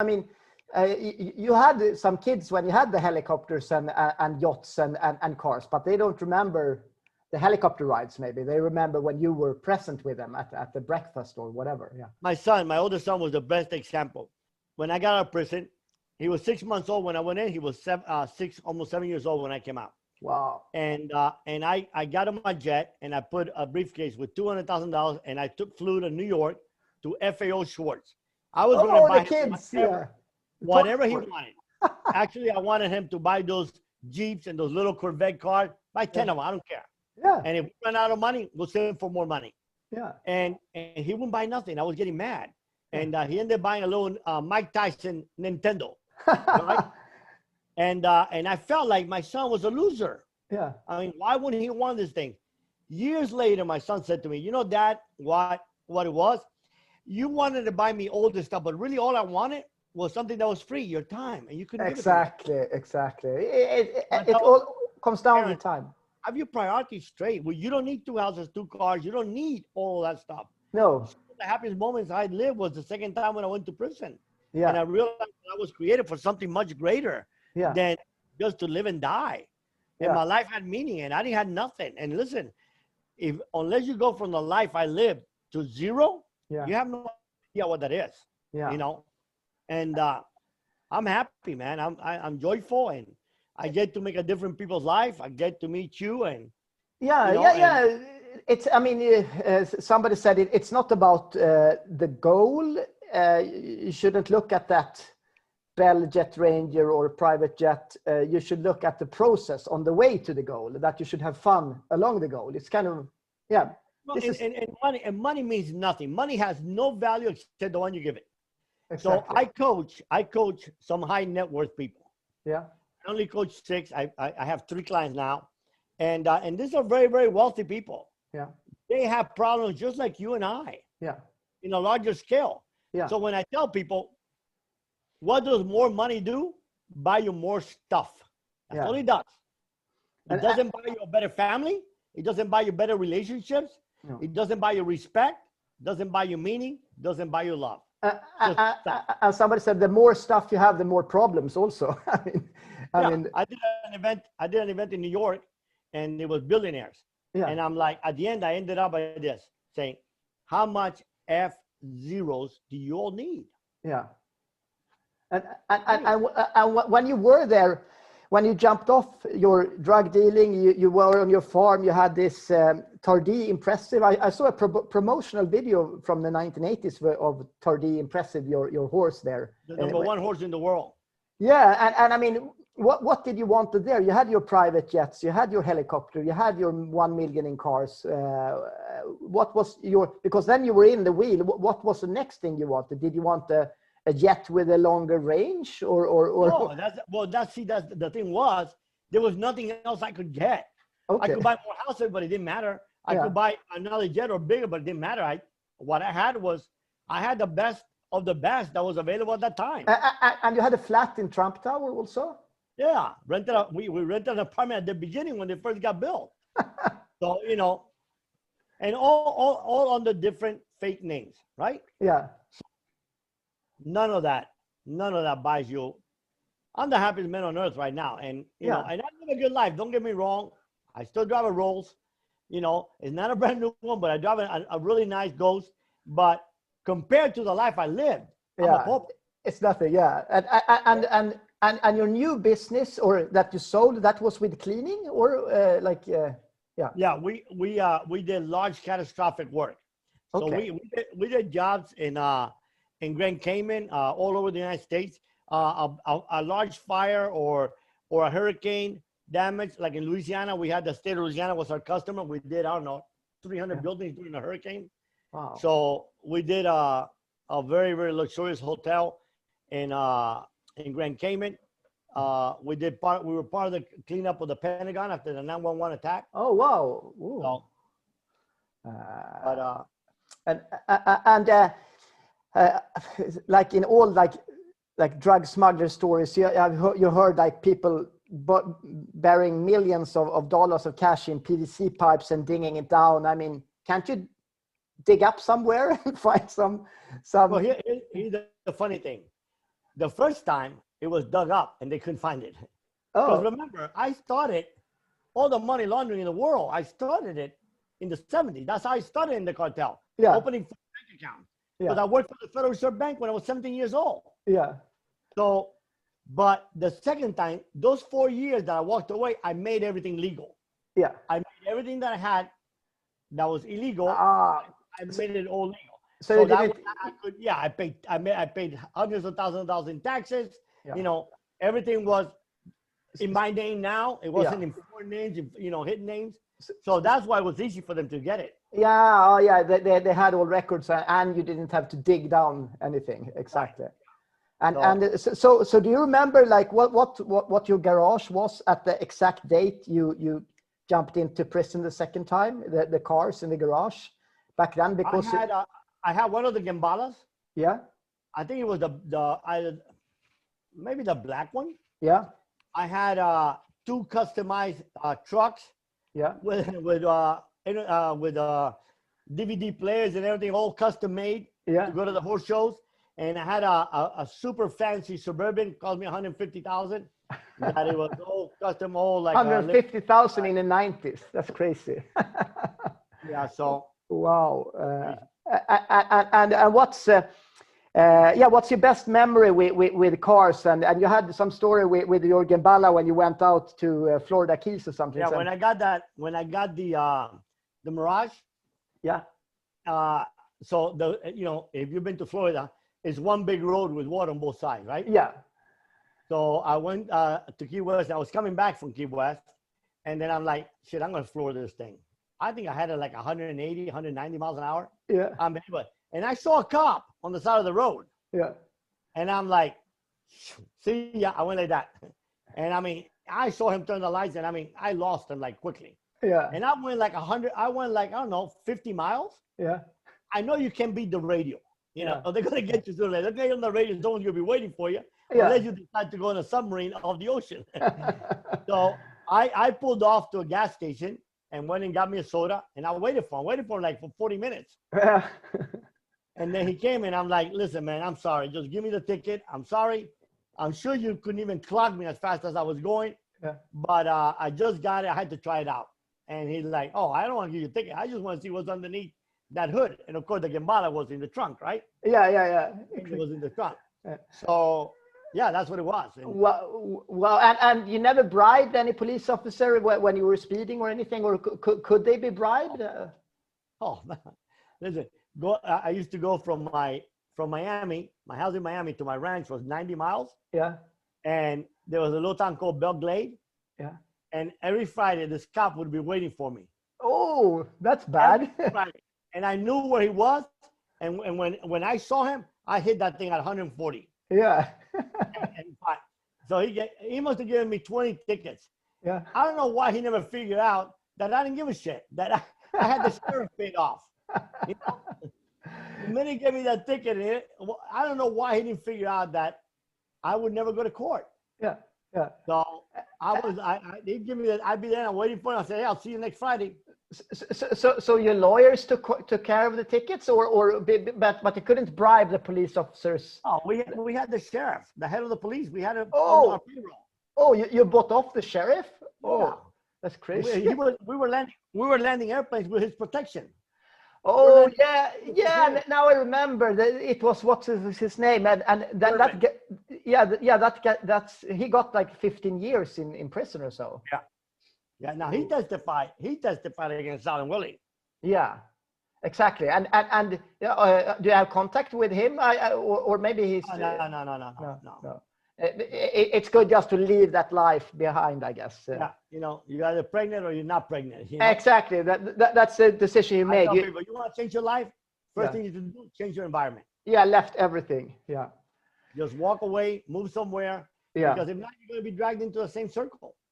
mean, you had some kids when you had the helicopters and yachts and cars, but they don't remember the helicopter rides. Maybe they remember when you were present with them at the breakfast or whatever. Yeah. My oldest son was the best example. When I got out of prison, he was 6 months old when I went in. He was almost 7 years old when I came out. Wow. And I got on my jet and I put a briefcase with $200,000 and I flew to New York to FAO Schwartz. I was going to buy kids, whatever he wanted. Actually, I wanted him to buy those Jeeps and those little Corvette cars. Buy 10 of them. I don't care. Yeah. And if we run out of money, we'll sell him for more money. Yeah. And he wouldn't buy nothing. I was getting mad. And he ended up buying a little Mike Tyson Nintendo. Right? And I felt like my son was a loser. Yeah. I mean, why wouldn't he want this thing? Years later, my son said to me, you know, Dad, what it was? You wanted to buy me all this stuff, but really all I wanted was something that was free, your time. And you couldn't give it to me. Exactly. It all comes down to time. Have your priorities straight. Well, you don't need 2 houses, 2 cars. You don't need all that stuff. No. The happiest moments I lived was the second time when I went to prison. Yeah. And I realized I was created for something much greater than just to live and die. And my life had meaning and I didn't have nothing. And listen, unless you go from the life I lived to zero, you have no idea what that is. Yeah. You know? And I'm happy, man. I'm joyful and I get to make a difference in people's life. I get to meet you and It's, I mean, somebody said it's not about the goal. You shouldn't look at that Bell Jet Ranger or private jet. You should look at the process on the way to the goal, that you should have fun along the goal. It's kind of, Well, and money means nothing. Money has no value except the one you give it. Exactly. So I coach some high net worth people. Yeah. I only coach 6. I have 3 clients now. And these are very, very wealthy people. Yeah. They have problems just like you and I. Yeah. In a larger scale. Yeah. So when I tell people, what does more money do? Buy you more stuff. That's all it does. It doesn't buy you a better family. It doesn't buy you better relationships. No. It doesn't buy you respect. Doesn't buy you meaning. Doesn't buy you love. And somebody said the more stuff you have, the more problems also. I mean, I did an event in New York and it was billionaires. Yeah. And I'm like, at the end, I ended up by this saying, how much F-zeros do you all need? Yeah. And when you were there, when you jumped off your drug dealing, you were on your farm, you had this Tardy Impressive. I saw a promotional video from the 1980s of Tardy Impressive, your horse there. The number 1 horse in the world. Yeah, and I mean, what did you want to there? You had your private jets, you had your helicopter, you had your 1 million in cars. What was because then you were in the wheel. What was the next thing you wanted? Did you want a jet with a longer range or No, that's the thing was, there was nothing else I could get. Okay. I could buy more houses, but it didn't matter. I could buy another jet or bigger, but it didn't matter. What I had the best of the best that was available at that time. And you had a flat in Trump Tower also? Yeah, we rented an apartment at the beginning when they first got built. So, you know, and all under different fake names, right? Yeah. None of that buys you. I'm the happiest man on earth right now. And, you know, and I live a good life. Don't get me wrong. I still drive a Rolls. You know, it's not a brand new one, but I drive a really nice Ghost. But compared to the life I lived, I'm a pauper. It's nothing. Yeah. And your new business or that you sold, that was with cleaning or Yeah, we did large catastrophic work. Okay. So we did jobs in Grand Cayman, all over the United States. A large fire or a hurricane damage, like in Louisiana, we had the state of Louisiana was our customer. We did, I don't know, 300 buildings during a hurricane. Wow. So we did a very, very luxurious hotel in Grand Cayman. We were part of the cleanup of the Pentagon after the 9/11 attack. Oh, wow. So, like in all like drug smuggler stories, you heard like people burying millions of dollars of cash in PVC pipes and digging it down. I mean, can't you dig up somewhere and find some? Well, here's the funny thing. The first time it was dug up and they couldn't find it. Because remember, I started all the money laundering in the world. I started it in the 70s. That's how I started in the cartel. Yeah. Opening bank accounts. Yeah. Because I worked for the Federal Reserve Bank when I was 17 years old. Yeah. So, but the second time, those 4 years that I walked away, I made everything legal. Yeah. I made everything that I had that was illegal. I made it all legal. So that way I could, yeah, I paid hundreds of thousands of dollars in taxes. Yeah. You know, everything was in my name now. It wasn't in foreign names, you know, hidden names. So that's why it was easy for them to get it. Yeah, oh yeah, they had all records, and you didn't have to dig down anything. Exactly. And so do you remember like what your garage was at the exact date you jumped into prison the second time? The cars in the garage back then, because I had one of the Gambalas. Yeah. I think it was maybe the black one. Yeah. I had 2 customized trucks. Yeah. With DVD players and everything, all custom made. Yeah. To go to the horse shows. And I had a super fancy Suburban, cost me $150,000. That it was all custom, all like $150,000 in the 90s. That's crazy. Yeah. So. Wow. And what's what's your best memory with cars? And you had some story with your Gambala when you went out to Florida Keys or something. Yeah. When I got the Mirage. Yeah. So if you've been to Florida, it's one big road with water on both sides, right? Yeah. So I went to Key West. I was coming back from Key West, and then I'm like, shit, I'm gonna floor this thing. I think I had it like 180, 190 miles an hour. Yeah. And I saw a cop on the side of the road. Yeah. And I'm like, see ya. I went like that. And I saw him turn the lights, and I lost him like quickly. Yeah. And I went like 50 miles. Yeah. I know you can beat the radio. You know, they're going to get you soon. They're going on the radio zone, you'll be waiting for you. Unless you decide to go in a submarine off the ocean. So I pulled off to a gas station and went and got me a soda, and I waited for him like for 40 minutes. Yeah. And then he came and I'm like, listen, man, I'm sorry. Just give me the ticket. I'm sorry. I'm sure you couldn't even clock me as fast as I was going. Yeah. But I just got it. I had to try it out. And he's like, oh, I don't want to give you a ticket. I just want to see what's underneath that hood. And of course, the Gambala was in the trunk, right? Yeah. It was in the trunk. Yeah. So, yeah, that's what it was. And well, and you never bribed any police officer when you were speeding or anything, or could they be bribed? Oh, man. Listen, I used to go from Miami, my house in Miami to my ranch was 90 miles. Yeah. And there was a little town called Belle Glade. Yeah. And every Friday, this cop would be waiting for me. Oh, that's bad. And I knew where he was. And when I saw him, I hit that thing at 140. Yeah. So he must have given me 20 tickets. Yeah. I don't know why he never figured out that I didn't give a shit, that I had the sheriff paid off. You know? The minute he gave me that ticket, I don't know why he didn't figure out that I would never go to court. Yeah. Yeah. So they'd give me that. I'd be there and waiting for him. I'd say, hey, I'll see you next Friday. So your lawyers took care of the tickets, but you couldn't bribe the police officers. Oh, we had the sheriff, the head of the police. We had him on our payroll. Oh, you bought off the sheriff? Oh, yeah. That's crazy. We were landing airplanes with his protection. Oh yeah. Now I remember that it was what's his name, and then that's he got like 15 years in prison or so. Yeah. Yeah. Now he testified against Alan Willie. Yeah, exactly. And do you have contact with him, or maybe he's? No. It's good just to leave that life behind, I guess. Yeah, you're either pregnant or you're not pregnant. You know? Exactly. That's the decision you made. You want to change your life? First thing you do, change your environment. Yeah, left everything. Yeah. Just walk away, move somewhere. Yeah. Because if not, you're going to be dragged into the same circle.